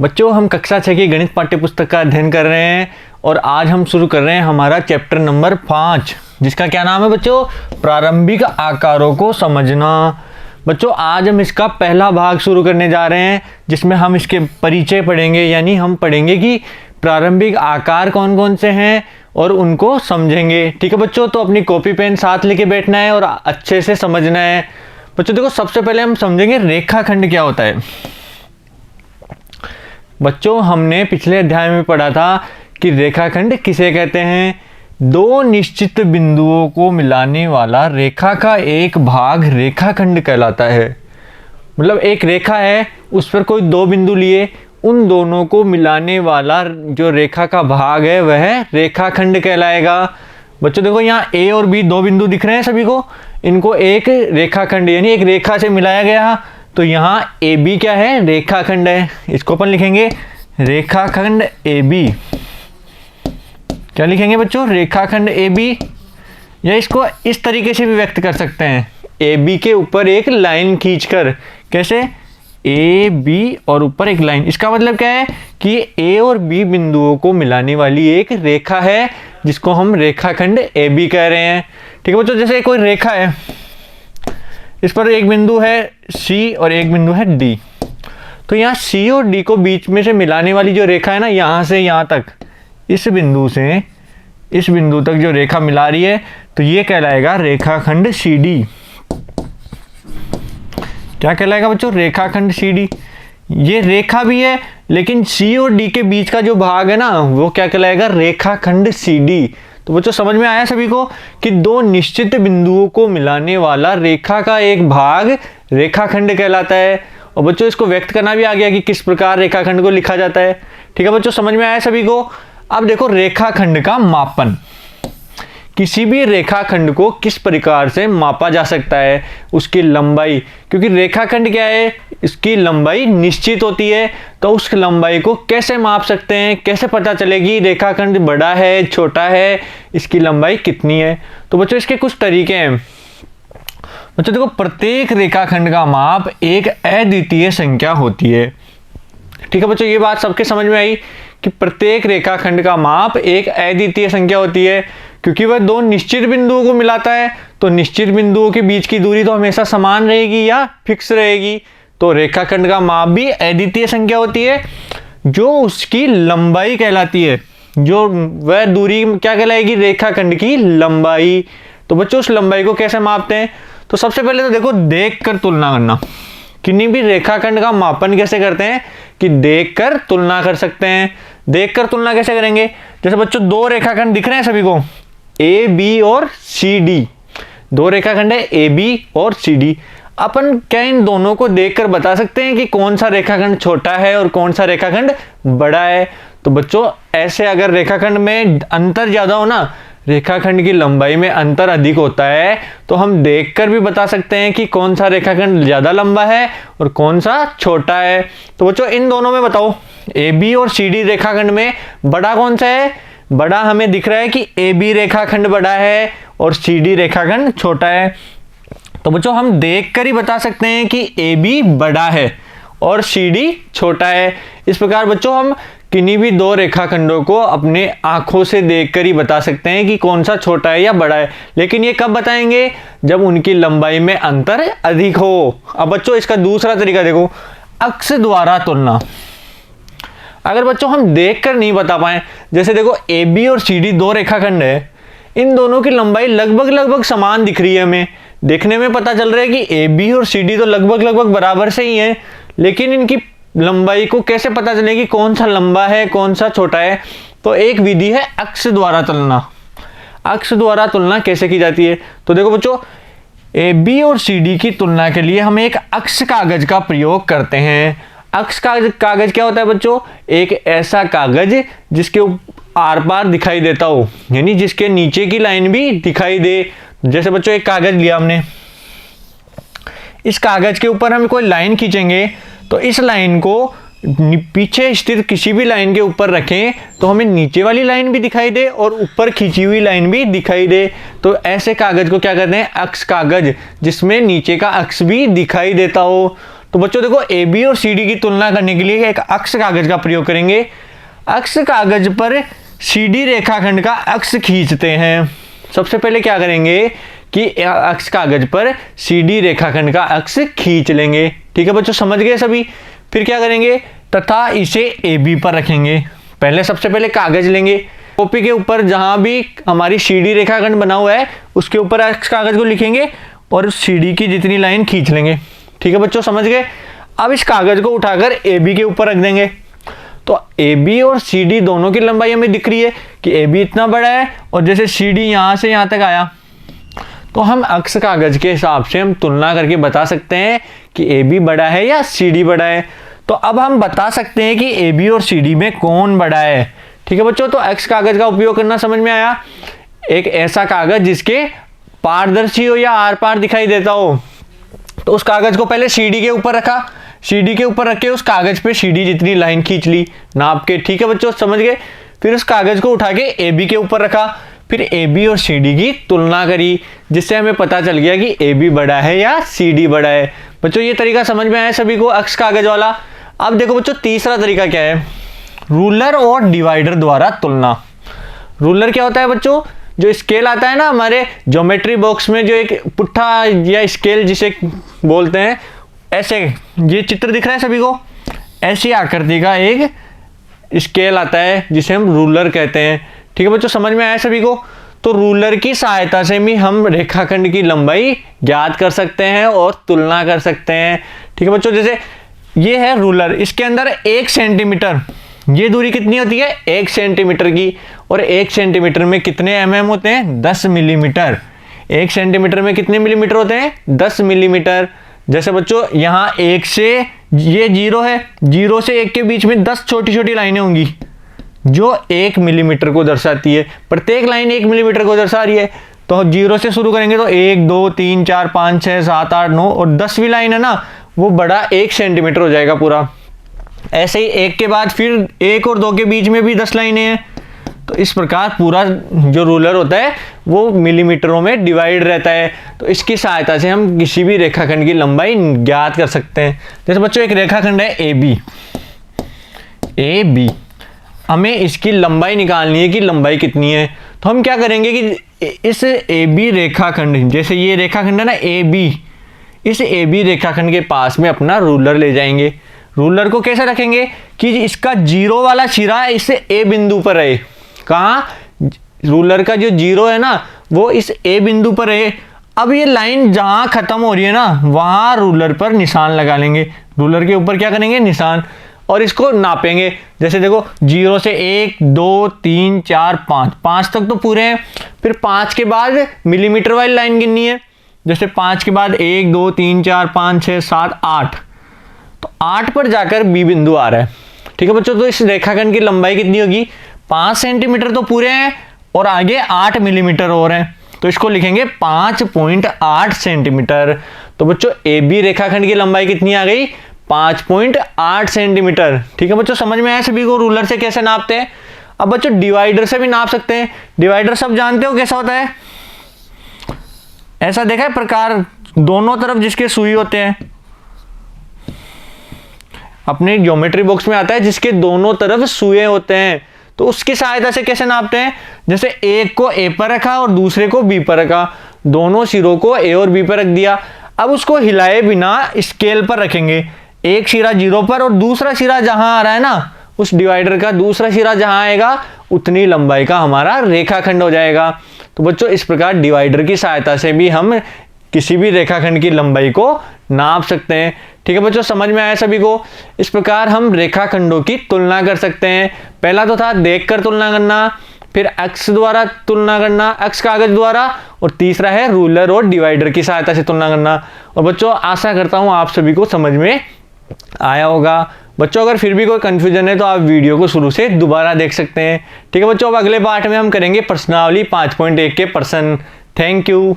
बच्चों, हम कक्षा 6 की गणित पाठ्य पुस्तक का अध्ययन कर रहे हैं और आज हम शुरू कर रहे हैं हमारा चैप्टर नंबर 5, जिसका क्या नाम है बच्चों? प्रारंभिक आकारों को समझना। बच्चों, आज हम इसका पहला भाग शुरू करने जा रहे हैं, जिसमें हम इसके परिचय पढ़ेंगे, यानी हम पढ़ेंगे कि प्रारंभिक आकार कौन कौन से हैं और उनको समझेंगे। ठीक है बच्चों, तो अपनी कॉपी पेन साथ लेके बैठना है और अच्छे से समझना है। बच्चों देखो, सबसे पहले हम समझेंगे रेखाखंड क्या होता है। बच्चों, हमने पिछले अध्याय में पढ़ा था कि रेखाखंड किसे कहते हैं? दो निश्चित बिंदुओं को मिलाने वाला रेखा का एक भाग रेखाखंड कहलाता है। मतलब एक रेखा है, उस पर कोई दो बिंदु लिए, उन दोनों को मिलाने वाला जो रेखा का भाग है वह रेखाखंड कहलाएगा। बच्चों देखो, यहाँ ए और बी दो बिंदु दिख रहे हैं सभी को, इनको एक रेखाखंड यानी एक रेखा से मिलाया गया, तो यहाँ ए बी क्या है? रेखाखंड है। इसको अपन लिखेंगे रेखाखंड ए बी। क्या लिखेंगे बच्चों? रेखाखंड ए बी। या इसको इस तरीके से भी व्यक्त कर सकते हैं, ए बी के ऊपर एक लाइन खींचकर। कैसे? ए बी और ऊपर एक लाइन। इसका मतलब क्या है कि ए और बी बिंदुओं को मिलाने वाली एक रेखा है, जिसको हम रेखाखंड ए बी कह रहे हैं। ठीक है बच्चों, जैसे कोई रेखा है, इस पर एक बिंदु है सी और एक बिंदु है डी, तो यहाँ सी और डी को बीच में से मिलाने वाली जो रेखा है ना, यहाँ से यहाँ तक, इस बिंदु से इस बिंदु तक जो रेखा मिला रही है, तो ये कहलाएगा रेखाखंड सी डी। क्या कहलाएगा बच्चों? रेखाखंड सी डी। ये रेखा भी है, लेकिन सी और डी के बीच का जो भाग है ना, वो क्या कहलाएगा? रेखाखंड सी डी। तो बच्चों समझ में आया सभी को कि दो निश्चित बिंदुओं को मिलाने वाला रेखा का एक भाग रेखाखंड कहलाता है। और बच्चों इसको व्यक्त करना भी आ गया कि किस प्रकार रेखाखंड को लिखा जाता है। ठीक है बच्चों, समझ में आया सभी को? अब देखो रेखाखंड का मापन। किसी भी रेखाखंड को किस प्रकार से मापा जा सकता है? उसकी लंबाई, क्योंकि रेखाखंड क्या है, इसकी लंबाई निश्चित होती है, तो उस लंबाई को कैसे माप सकते हैं? कैसे पता चलेगी रेखाखंड बड़ा है छोटा है, इसकी लंबाई कितनी है? तो बच्चों इसके कुछ तरीके हैं। बच्चों देखो, प्रत्येक रेखाखंड का माप एक अद्वितीय संख्या होती है। ठीक है बच्चों, ये बात सबके समझ में आई कि प्रत्येक रेखाखंड का माप एक अद्वितीय संख्या होती है, क्योंकि वह दो निश्चित बिंदुओं को मिलाता है, तो निश्चित बिंदुओं के बीच की दूरी तो हमेशा समान रहेगी या फिक्स रहेगी। तो रेखाखंड का माप भी अद्वितीय संख्या होती है, जो उसकी लंबाई कहलाती है। जो वह दूरी क्या कहलाएगी? रेखाखंड की लंबाई। तो बच्चों उस लंबाई को कैसे मापते हैं? तो सबसे पहले तो देखो, देखकर तुलना करना। किन्हीं भी रेखाखंड का मापन कैसे करते हैं कि देखकर तुलना कर सकते हैं। देखकर तुलना कैसे करेंगे? जैसे बच्चों दो रेखाखंड दिख रहे हैं सभी को, ए बी और सी डी। दो रेखाखंड है ए बी और सी डी। अपन क्या इन दोनों को देखकर बता सकते हैं कि कौन सा रेखाखंड छोटा है और कौन सा रेखाखंड बड़ा है? तो बच्चों ऐसे अगर रेखाखंड में अंतर ज्यादा हो ना, रेखाखंड की लंबाई में अंतर अधिक होता है, तो हम देखकर भी बता सकते हैं कि कौन सा रेखाखंड ज्यादा लंबा है और कौन सा छोटा है। तो बच्चों इन दोनों में बताओ, ए बी और सी डी रेखाखंड में बड़ा कौन सा है? बड़ा हमें दिख रहा है कि ए बी रेखाखंड बड़ा है और सी डी रेखाखंड छोटा है। तो बच्चों हम देखकर ही बता सकते हैं कि ए बी बड़ा है और सी डी छोटा है। इस प्रकार बच्चों हम किन्हीं भी दो रेखाखंडों को अपने आंखों से देखकर ही बता सकते हैं कि कौन सा छोटा है या बड़ा है। लेकिन ये कब बताएंगे? जब उनकी लंबाई में अंतर अधिक हो। अब बच्चों इसका दूसरा तरीका देखो, अक्ष द्वारा तुलना। अगर बच्चों हम देखकर नहीं बता पाए, जैसे देखो ए बी और सी डी दो रेखाखंड है, इन दोनों की लंबाई लगभग समान दिख रही है, हमें देखने में पता चल रहा है कि ए बी और सी डी तो लगभग बराबर से ही है, लेकिन इनकी लंबाई को कैसे पता चलेगी कौन सा लंबा है कौन सा छोटा है? तो एक विधि है अक्ष द्वारा तुलना। अक्ष द्वारा तुलना कैसे की जाती है? तो देखो बच्चों, ए बी और सी डी की तुलना के लिए हम एक अक्ष कागज का प्रयोग करते हैं। अक्ष कागज क्या होता है बच्चों? एक ऐसा कागज जिसके आर पार दिखाई देता हो, यानी जिसके नीचे की लाइन भी दिखाई दे। जैसे बच्चों एक कागज लिया हमने, इस कागज के ऊपर हम कोई लाइन खींचेंगे, तो इस लाइन को पीछे स्थित किसी भी लाइन के ऊपर रखें तो हमें नीचे वाली लाइन भी दिखाई दे और ऊपर खींची हुई लाइन भी दिखाई दे। तो ऐसे कागज को क्या कहते हैं? अक्ष कागज, जिसमें नीचे का अक्ष भी दिखाई देता हो। तो बच्चों देखो ए बी और सी डी की तुलना करने के लिए एक अक्ष कागज का प्रयोग करेंगे। अक्ष कागज पर सी डी रेखाखंड का अक्ष खींचते हैं। सबसे पहले क्या करेंगे कि अक्ष कागज पर सी डी रेखाखंड का अक्ष खींच लेंगे। ठीक है बच्चों, समझ गए सभी। फिर क्या करेंगे, तथा इसे ए बी पर रखेंगे। पहले सबसे पहले कागज लेंगे, कॉपी के ऊपर जहां भी हमारी सी डी रेखाखंड बना हुआ है उसके ऊपर अक्ष कागज को लिखेंगे और सी डी की जितनी लाइन खींच लेंगे। ठीक है बच्चों, समझ गए। अब इस कागज को उठाकर ए बी के ऊपर रख देंगे। तो ए बी और सी डी दोनों की लंबाई हमें दिख रही है कि ए बी इतना बड़ा है और जैसे सी डी यहाँ से यहाँ तक आया, तो हम अक्ष कागज के हिसाब से हम तुलना करके बता सकते हैं कि ए बी बड़ा है या सी डी बड़ा है। तो अब हम बता सकते हैं कि ए बी और सी डी में कौन बड़ा है। ठीक है बच्चों, तो अक्ष कागज का उपयोग करना समझ में आया। एक ऐसा कागज जिसके पारदर्शी हो या आर पार दिखाई देता हो, तो उस कागज को पहले सी डी के ऊपर रखा, सी डी के ऊपर रख के उस कागज पे सी डी जितनी लाइन खींच ली नाप के। ठीक है बच्चों, समझ गए। फिर उस कागज को उठा के ए बी के ऊपर रखा, फिर ए बी और सी डी की तुलना करी, जिससे हमें पता चल गया कि ए बी बड़ा है या सी डी बड़ा है। बच्चों ये तरीका समझ में आया सभी को, अक्ष कागज वाला। अब देखो बच्चों तीसरा तरीका क्या है, रूलर और डिवाइडर द्वारा तुलना। रूलर क्या होता है बच्चों, जो स्केल आता है ना हमारे ज्योमेट्री बॉक्स में, जो एक पुट्ठा या स्केल जिसे बोलते हैं, ऐसे ये चित्र दिख रहा है सभी को, ऐसी आकृति का एक स्केल आता है जिसे हम रूलर कहते हैं। ठीक है बच्चों, समझ में आया सभी को। तो रूलर की सहायता से भी हम रेखाखंड की लंबाई ज्ञात कर सकते हैं और तुलना कर सकते हैं। ठीक है बच्चों, जैसे ये है रूलर, इसके अंदर 1 सेंटीमीटर, ये दूरी कितनी होती है 1 सेंटीमीटर की, और 1 सेंटीमीटर में कितने mm होते हैं 10 मिलीमीटर। 1 सेंटीमीटर में कितने मिलीमीटर होते हैं 10 मिलीमीटर। जैसे बच्चों यहाँ 1 से ये 0 है, 0 से 1 के बीच में 10 छोटी छोटी लाइनें होंगी जो 1 मिलीमीटर को दर्शाती है। प्रत्येक लाइन 1 मिलीमीटर को दर्शा रही है। तो 0 से शुरू करेंगे तो 1 2 3 4 5 6 7 8 9 और 10वीं लाइन है ना, वो बड़ा 1 सेंटीमीटर हो जाएगा पूरा। ऐसे ही 1 के बाद फिर 1 और 2 के बीच में भी 10 लाइनें हैं। तो इस प्रकार पूरा जो रूलर होता है वो मिलीमीटरों में डिवाइड रहता है। तो इसकी सहायता से हम किसी भी रेखाखंड की लंबाई ज्ञात कर सकते हैं। जैसे बच्चों एक रेखाखंड है ए बी, हमें इसकी लंबाई निकालनी है कि लंबाई कितनी है। तो हम क्या करेंगे कि इस ए बी रेखाखंड, जैसे ये रेखाखंड है ना ए बी, इस ए बी रेखाखंड के पास में अपना रूलर ले जाएंगे। रूलर को कैसे रखेंगे कि इसका 0 वाला सिरा इस ए बिंदु पर रहे। कहाँ, रूलर का जो 0 है ना वो इस ए बिंदु पर रहे। अब ये लाइन जहां खत्म हो रही है ना वहां रूलर पर निशान लगा लेंगे। रूलर के ऊपर क्या करेंगे निशान, और इसको नापेंगे। जैसे देखो 0 से 1 2 3 4 5 तक तो पूरे हैं। फिर 5 के बाद मिलीमीटर वाली लाइन गिननी है। जैसे 5 के बाद 1 2 3 4 5 6 7 8, तो 8 पर जाकर बी बिंदु आ रहा है। ठीक है बच्चों, तो इस रेखाखंड की लंबाई कितनी होगी 5 सेंटीमीटर तो पूरे हैं और आगे 8 मिलीमीटर और हैं, तो इसको लिखेंगे 5.8 सेंटीमीटर। तो बच्चों ए बी रेखाखंड की लंबाई कितनी आ गई 5.8 सेंटीमीटर। ठीक है बच्चों, समझ में आया सभी को रूलर से कैसे नापते हैं। अब बच्चों डिवाइडर से भी नाप सकते हैं। डिवाइडर सब जानते हो कैसा होता है, ऐसा देखा है प्रकार, दोनों तरफ जिसके सुई होते हैं, अपने ज्योमेट्री बॉक्स में आता है जिसके दोनों तरफ सुए होते हैं। तो उसकी सहायता से कैसे नापते हैं, जैसे एक को ए पर रखा और दूसरे को बी पर रखा, दोनों सिरों को ए और बी पर रख दिया। अब उसको हिलाए बिना स्केल पर रखेंगे, एक सिरा 0 पर और दूसरा सिरा जहां आ रहा है ना, उस डिवाइडर का दूसरा सिरा जहां आएगा उतनी लंबाई का हमारा रेखाखंड हो जाएगा। तो बच्चों इस प्रकार डिवाइडर की सहायता से भी हम किसी भी रेखाखंड की लंबाई को नाप सकते हैं। ठीक है बच्चों, समझ में आया सभी को। इस प्रकार हम रेखाखंडों की तुलना कर सकते हैं। पहला तो था देखकर तुलना करना, फिर अक्ष द्वारा तुलना करना, अक्ष कागज द्वारा, और तीसरा है रूलर और डिवाइडर की सहायता से तुलना करना। और बच्चों आशा करता हूं आप सभी को समझ में आया होगा। बच्चों अगर फिर भी कोई कंफ्यूजन है तो आप वीडियो को शुरू से दोबारा देख सकते हैं। ठीक है बच्चों, अब अगले पार्ट में हम करेंगे प्रश्नावली 5.1 के प्रश्न। Thank you.